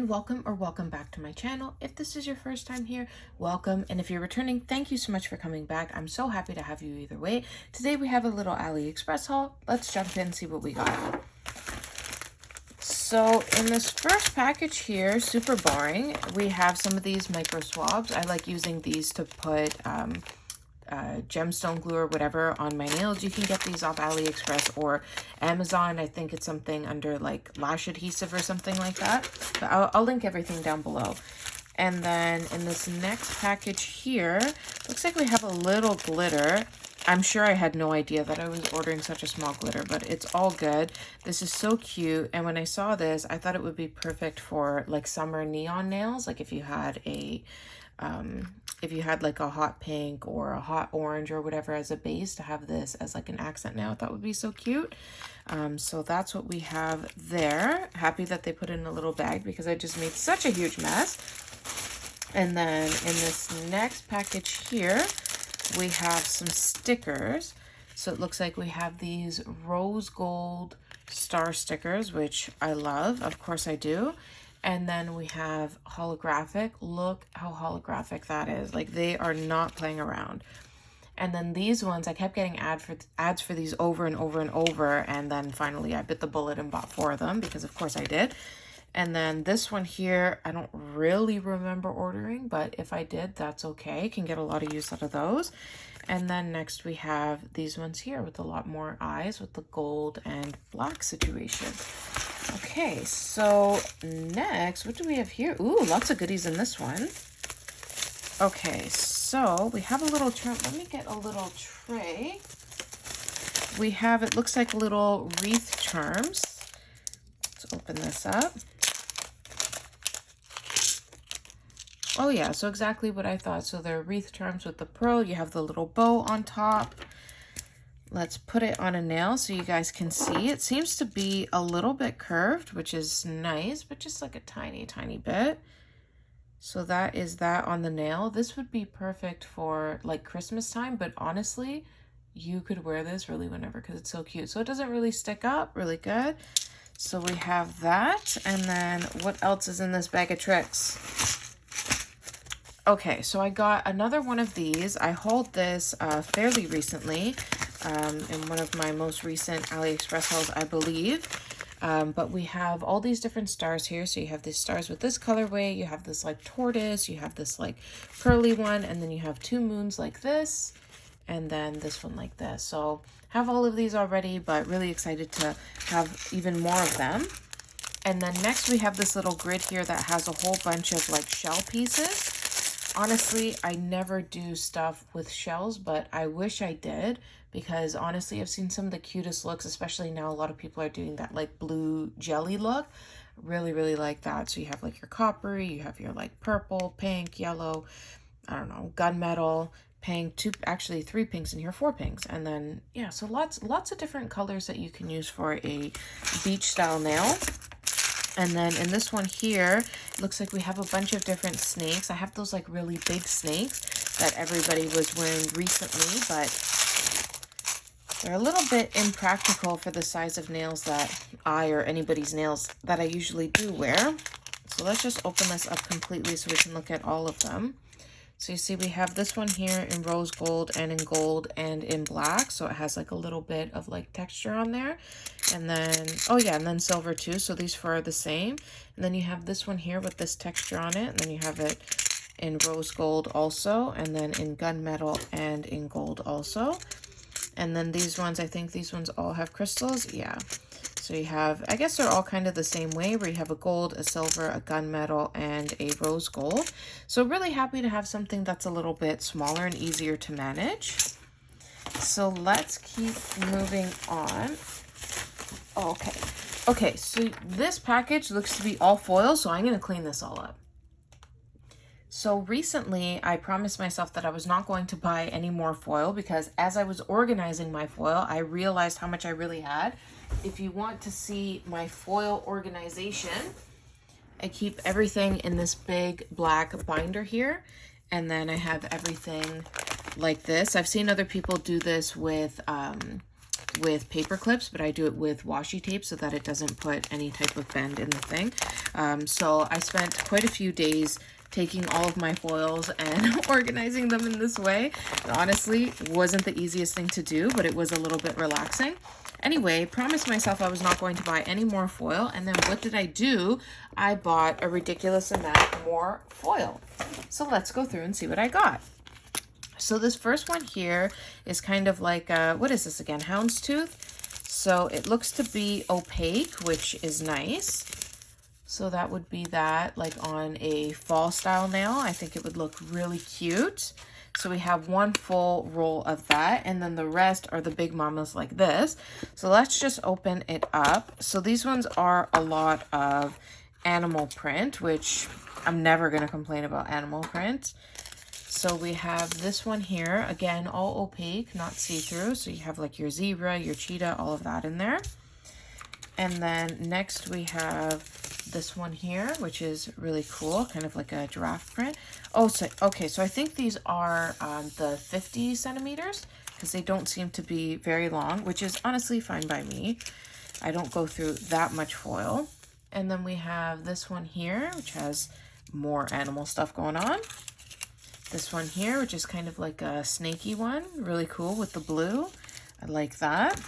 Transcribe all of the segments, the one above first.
and welcome back to my channel. If this is your first time here, welcome, and if you're returning, thank you so much for coming back. I'm so happy to have you either way. Today we have a little AliExpress haul. Let's jump in and see what we got. So in this first package here, super boring, we have some of these micro swabs. I like using these to put gemstone glue or whatever on my nails. You can get these off AliExpress or Amazon. I think it's something under like lash adhesive or something like that, but I'll link everything down below. And then in this next package here, looks like we have a little glitter. I'm sure I had no idea that I was ordering such a small glitter, but it's all good. This is so cute, and when I saw this, I thought it would be perfect for like summer neon nails, like if you had like a hot pink or a hot orange or whatever as a base, to have this as like an accent nail. That would be so cute. So that's what we have there. Happy that they put it in a little bag because I just made such a huge mess. And then in this next package here, we have some stickers. So it looks like we have these rose gold star stickers, which I love. Of course I do. And then we have holographic. Look how holographic that is. Like, they are not playing around. And then these ones, I kept getting ads for these over and over and over. And then finally I bit the bullet and bought 4 of them because of course I did. And then this one here, I don't really remember ordering, but if I did, that's okay. Can get a lot of use out of those. And then next we have these ones here with a lot more eyes with the gold and black situation. Okay, so next, what do we have here? Ooh, lots of goodies in this one. Okay, so we have a little tray. Let me get a little tray. We have, it looks like little Wreath Charms. Let's open this up. Oh yeah, so exactly what I thought. So they're Wreath Charms with the pearl. You have the little bow on top. Let's put it on a nail so you guys can see. It seems to be a little bit curved, which is nice, but just like a tiny, tiny bit. So that is that on the nail. This would be perfect for like Christmas time, but honestly, you could wear this really whenever because it's so cute. So it doesn't really stick up, really good. So we have that. And then what else is in this bag of tricks? Okay, so I got another one of these. I hauled this fairly recently in one of my most recent AliExpress hauls, I believe. But we have all these different stars here. So you have these stars with this colorway, you have this like tortoise, you have this like pearly one, and then you have 2 moons like this, and then this one like this. So have all of these already, but really excited to have even more of them. And then next we have this little grid here that has a whole bunch of like shell pieces. Honestly, I never do stuff with shells, but I wish I did because honestly, I've seen some of the cutest looks, especially now a lot of people are doing that like blue jelly look. Really, really like that. So you have like your coppery, you have your like purple, pink, yellow, I don't know, gunmetal, pink, 3 pinks in here, 4 pinks. And then, yeah, so lots of different colors that you can use for a beach style nail. And then in this one here, it looks like we have a bunch of different snakes. I have those like really big snakes that everybody was wearing recently, but they're a little bit impractical for the size of nails that I or anybody's nails that I usually do wear. So let's just open this up completely so we can look at all of them. So you see we have this one here in rose gold and in gold and in black. So it has like a little bit of like texture on there. And then, oh yeah, and then silver too. So these 4 are the same. And then you have this one here with this texture on it. And then you have it in rose gold also. And then in gunmetal and in gold also. And then these ones, I think these ones all have crystals. Yeah. So you have, I guess they're all kind of the same way, where you have a gold, a silver, a gunmetal, and a rose gold. So really happy to have something that's a little bit smaller and easier to manage. So let's keep moving on. Oh, okay. Okay, so this package looks to be all foil, so I'm going to clean this all up. So recently, I promised myself that I was not going to buy any more foil because as I was organizing my foil, I realized how much I really had. If you want to see my foil organization, I keep everything in this big black binder here. And then I have everything like this. I've seen other people do this with with paper clips, but I do it with washi tape so that it doesn't put any type of bend in the thing. So I spent quite a few days taking all of my foils and organizing them in this way. It honestly wasn't the easiest thing to do, but it was a little bit relaxing. Anyway, promised myself I was not going to buy any more foil, and then what did I do? I bought a ridiculous amount more foil. So let's go through and see what I got. So this first one here is kind of like, what is this again? Houndstooth. So it looks to be opaque, which is nice. So that would be that, like on a fall style nail. I think it would look really cute. So we have one full roll of that, and then the rest are the big mamas like this. So let's just open it up. So these ones are a lot of animal print, which I'm never going to complain about animal print. So we have this one here, again, all opaque, not see-through. So you have like your zebra, your cheetah, all of that in there. And then next we have this one here, which is really cool, kind of like a giraffe print. Oh, so okay, so I think these are the 50 centimeters because they don't seem to be very long, which is honestly fine by me. I don't go through that much foil. And then we have this one here, which has more animal stuff going on. This one here, which is kind of like a snaky one, really cool with the blue. I like that.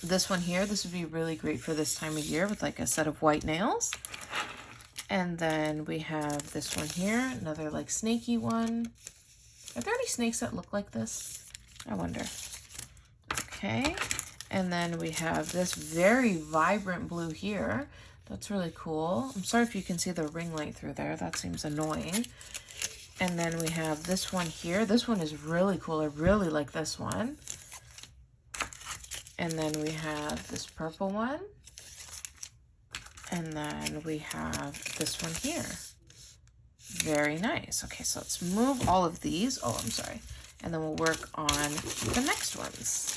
This one here, this would be really great for this time of year with like a set of white nails. And then we have this one here, another like snaky one. Are there any snakes that look like this? I wonder. Okay. And then we have this very vibrant blue here. That's really cool. I'm sorry if you can see the ring light through there. That seems annoying. And then we have this one here. This one is really cool. I really like this one. And then we have this purple one. And then we have this one here. Very nice. Okay, so let's move all of these. Oh, I'm sorry. And then we'll work on the next ones.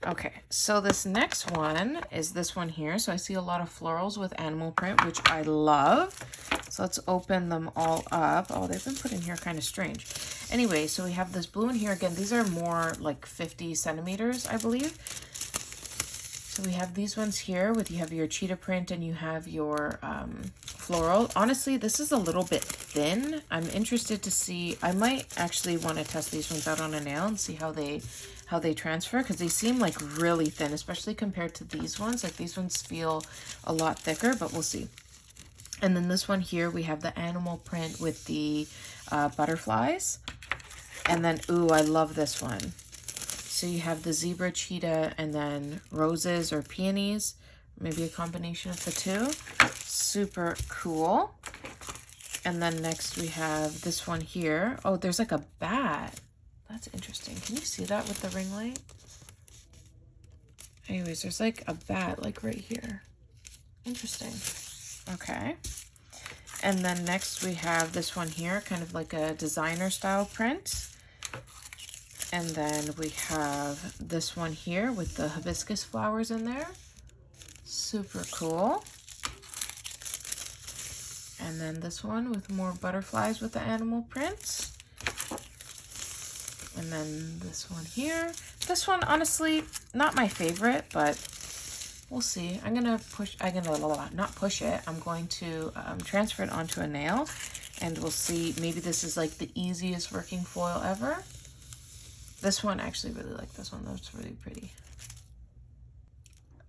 Okay, so this next one is this one here. So I see a lot of florals with animal print, which I love. So let's open them all up. Oh, they've been put in here kind of strange. Anyway, so we have this blue in here. Again, these are more like 50 centimeters, I believe. So we have these ones here with, you have your cheetah print and you have your floral. Honestly, this is a little bit thin. I'm interested to see, I might actually want to test these ones out on a nail and see how they transfer, because they seem like really thin, especially compared to these ones. Like these ones feel a lot thicker, but we'll see. And then this one here, we have the animal print with the butterflies. And then, ooh, I love this one. So you have the zebra, cheetah, and then roses or peonies. Maybe a combination of the two. Super cool. And then next we have this one here. Oh, there's like a bat. That's interesting. Can you see that with the ring light? Anyways, there's like a bat like right here. Interesting. Okay. And then next we have this one here, kind of like a designer style print. And then we have this one here with the hibiscus flowers in there. Super cool. And then this one with more butterflies with the animal prints. And then this one here. This one, honestly, not my favorite, but we'll see. I'm gonna not push it. I'm going to transfer it onto a nail, and we'll see. Maybe this is like the easiest working foil ever. This one, I actually really like this one. That's really pretty.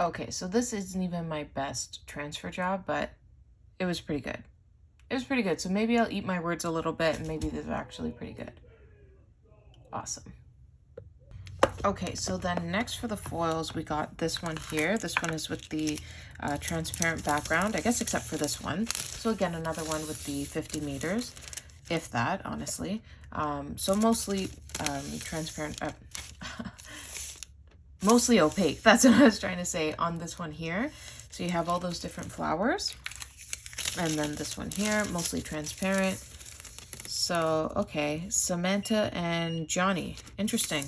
Okay, so this isn't even my best transfer job, but it was pretty good. It was pretty good. So maybe I'll eat my words a little bit, and maybe these are actually pretty good. Awesome. Okay, so then next for the foils, we got this one here. This one is with the transparent background, I guess, except for this one. So again, another one with the 50 meters, if that, honestly. So mostly transparent, mostly opaque. That's what I was trying to say on this one here. So you have all those different flowers. And then this one here, mostly transparent. So, okay, Samantha and Johnny. Interesting.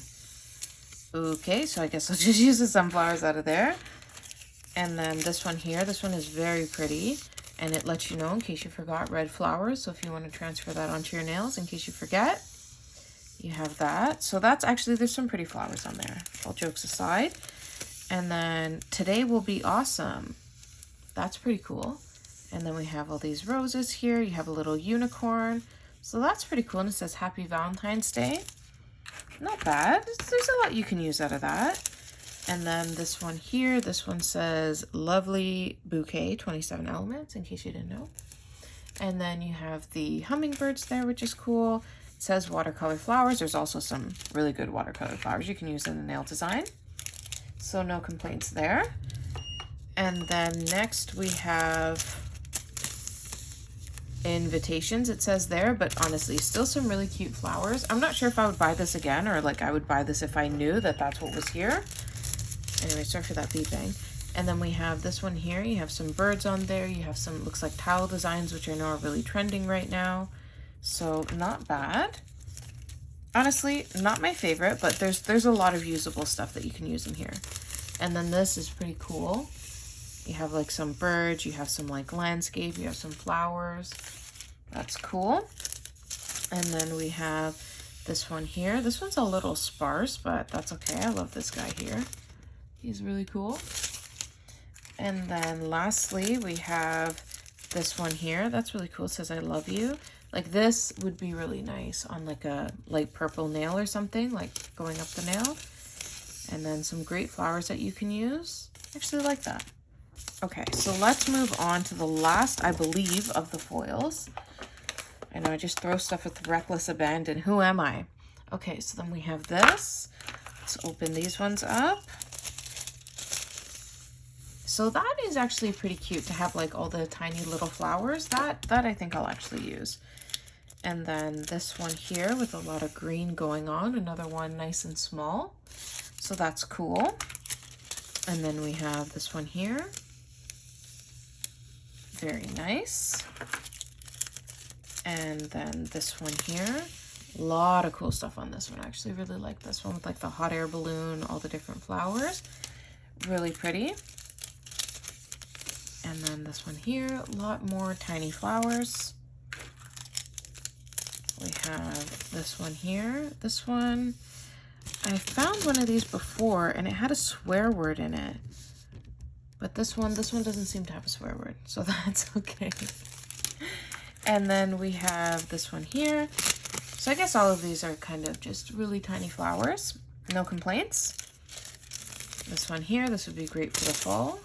Okay, so I guess I'll just use the sunflowers out of there. And then this one here, this one is very pretty. And it lets you know, in case you forgot, red flowers. So if you want to transfer that onto your nails, in case you forget. You have that. So that's actually, there's some pretty flowers on there, all jokes aside. And then Today Will Be Awesome. That's pretty cool. And then we have all these roses here. You have a little unicorn. So that's pretty cool. And it says Happy Valentine's Day. Not bad. There's a lot you can use out of that. And then this one here, this one says Lovely Bouquet, 27 elements, in case you didn't know. And then you have the hummingbirds there, which is cool. It says watercolor flowers. There's also some really good watercolor flowers you can use in the nail design. So no complaints there. And then next we have invitations, it says there, but honestly, still some really cute flowers. I'm not sure if I would buy this again, or like I would buy this if I knew that that's what was here. Anyway, sorry for that beeping. And then we have this one here. You have some birds on there. You have some, looks like towel designs, which I know are really trending right now. So not bad. Honestly, not my favorite, but there's a lot of usable stuff that you can use in here. And then this is pretty cool. You have like some birds, you have some like landscape, you have some flowers. That's cool. And then we have this one here. This one's a little sparse, but that's okay. I love this guy here. He's really cool. And then lastly, we have this one here. That's really cool. It says I love you. Like this would be really nice on like a light purple nail or something, like going up the nail. And then some great flowers that you can use. I actually like that. Okay, so let's move on to the last, I believe, of the foils. I know I just throw stuff with reckless abandon. Who am I? Okay, so then we have this. Let's open these ones up. So that is actually pretty cute to have like all the tiny little flowers. That I think I'll actually use. And then this one here with a lot of green going on. Another one nice and small. So that's cool. And then we have this one here. Very nice. And then this one here. A lot of cool stuff on this one. I actually really like this one with like the hot air balloon, all the different flowers. Really pretty. And then this one here, a lot more tiny flowers. We have this one here. This one, I found one of these before and it had a swear word in it. But this one doesn't seem to have a swear word, so that's okay. And then we have this one here. So I guess all of these are kind of just really tiny flowers. No complaints. This one here, this would be great for the fall.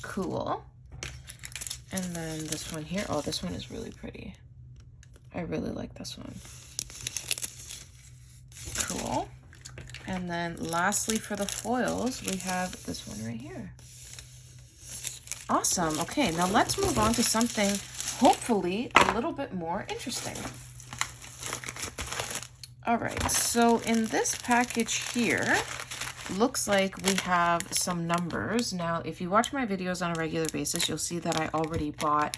Cool. And then this one here. Oh, this one is really pretty. I really like this one. Cool. And then lastly for the foils, we have this one right here. Awesome. Okay, now let's move on to something hopefully a little bit more interesting. All right, so in this package here, looks like we have some numbers. Now, if you watch my videos on a regular basis, you'll see that I already bought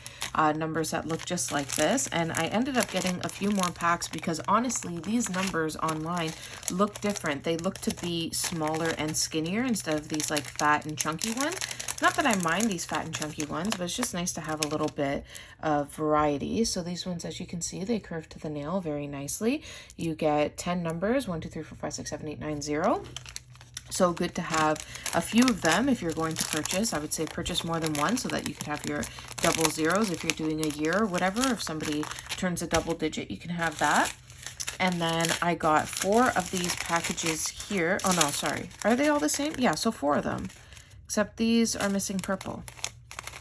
numbers that look just like this, and I ended up getting a few more packs because honestly, these numbers online look different. They look to be smaller and skinnier instead of these like fat and chunky ones. Not that I mind these fat and chunky ones, but it's just nice to have a little bit of variety. So these ones, as you can see, they curve to the nail very nicely. You get 10 numbers, 1, 2, 3, 4, 5, 6, 7, 8, 9, 0. So good to have a few of them if you're going to purchase. I would say purchase more than one so that you could have your double zeros if you're doing a year or whatever. If somebody turns a double digit, you can have that. And then I got 4 of these packages here. Oh no, sorry. Are they all the same? Yeah, so 4 of them. Except these are missing purple.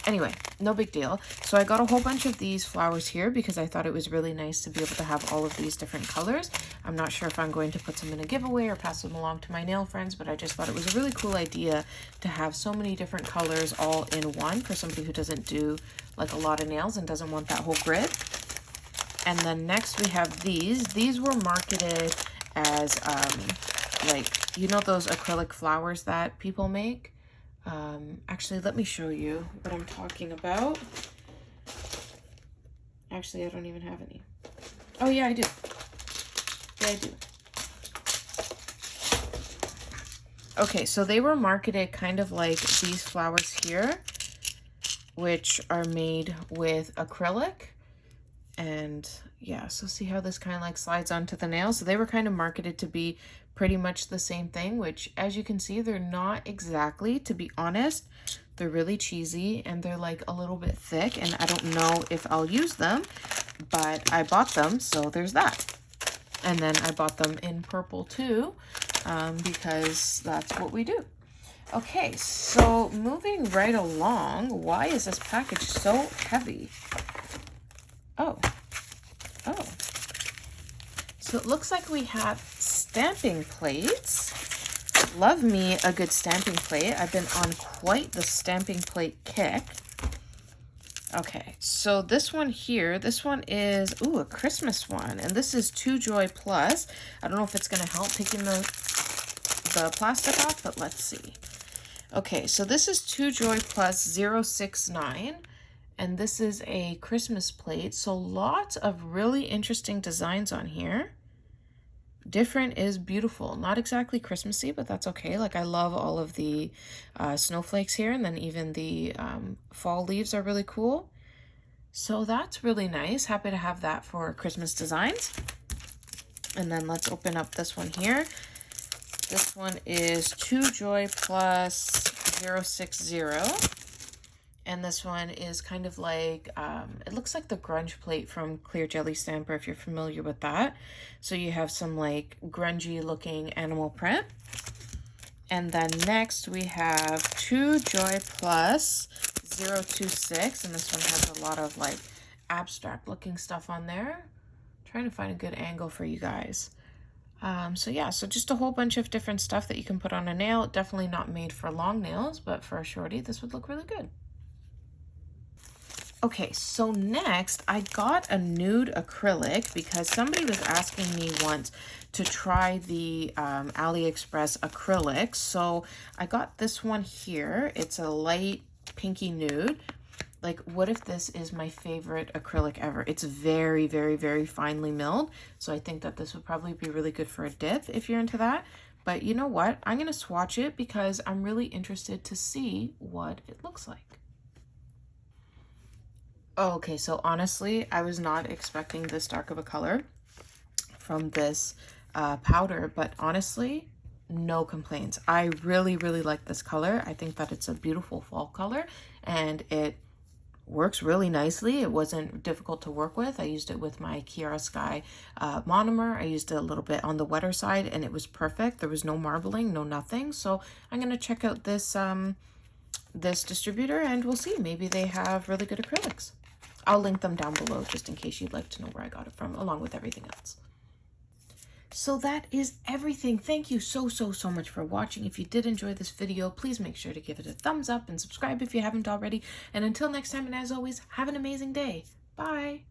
Anyway, no big deal. So I got a whole bunch of these flowers here because I thought it was really nice to be able to have all of these different colors. I'm not sure if I'm going to put some in a giveaway or pass them along to my nail friends, but I just thought it was a really cool idea to have so many different colors all in one for somebody who doesn't do like a lot of nails and doesn't want that whole grid. And then next we have these. These were marketed as like, you know those acrylic flowers that people make? Actually, let me show you what I'm talking about. Actually, I don't even have any. Oh, yeah, I do. Yeah, I do. Okay, so they were marketed kind of like these flowers here, which are made with acrylic. And yeah, so see how this kind of like slides onto the nail. So they were kind of marketed to be pretty much the same thing, which as you can see, they're not exactly, to be honest. They're really cheesy and they're like a little bit thick, and I don't know if I'll use them, but I bought them, so there's that. And then I bought them in purple too, because that's what we do. Okay, so moving right along, why is this package so heavy? Oh, so it looks like we have stamping plates. Love me a good stamping plate. I've been on quite the stamping plate kick. Okay, so this one here, this one is, ooh, a Christmas one. And this is 2 Joy Plus. I don't know if it's going to help taking the plastic off, but let's see. Okay, so this is 2 Joy Plus 069. And this is a Christmas plate. So lots of really interesting designs on here. Different is beautiful. Not exactly Christmassy, but that's okay. Like I love all of the snowflakes here, and then even the fall leaves are really cool. So that's really nice. Happy to have that for Christmas designs. And then let's open up this one here. This one is 2 Joy Plus 060. And this one is kind of like, it looks like the grunge plate from Clear Jelly Stamper, if you're familiar with that. So you have some like grungy looking animal print. And then next we have 2 Joy Plus 026. And this one has a lot of like abstract looking stuff on there. Trying to find a good angle for you guys. So yeah, so just a whole bunch of different stuff that you can put on a nail. Definitely not made for long nails, but for a shorty, this would look really good. Okay, so next I got a nude acrylic because somebody was asking me once to try the AliExpress acrylics. So I got this one here. It's a light pinky nude. Like, what if this is my favorite acrylic ever? It's very, very, very finely milled. So I think that this would probably be really good for a dip if you're into that. But you know what? I'm going to swatch it because I'm really interested to see what it looks like. Okay, so honestly, I was not expecting this dark of a color from this powder, but honestly, no complaints. I really, really like this color. I think that it's a beautiful fall color, and it works really nicely. It wasn't difficult to work with. I used it with my Kiara Sky monomer. I used it a little bit on the wetter side, and it was perfect. There was no marbling, no nothing. So I'm going to check out this this distributor, and we'll see. Maybe they have really good acrylics. I'll link them down below just in case you'd like to know where I got it from, along with everything else. So that is everything. Thank you so much for watching. If you did enjoy this video, please make sure to give it a thumbs up and subscribe if you haven't already. And until next time, and as always, have an amazing day. Bye.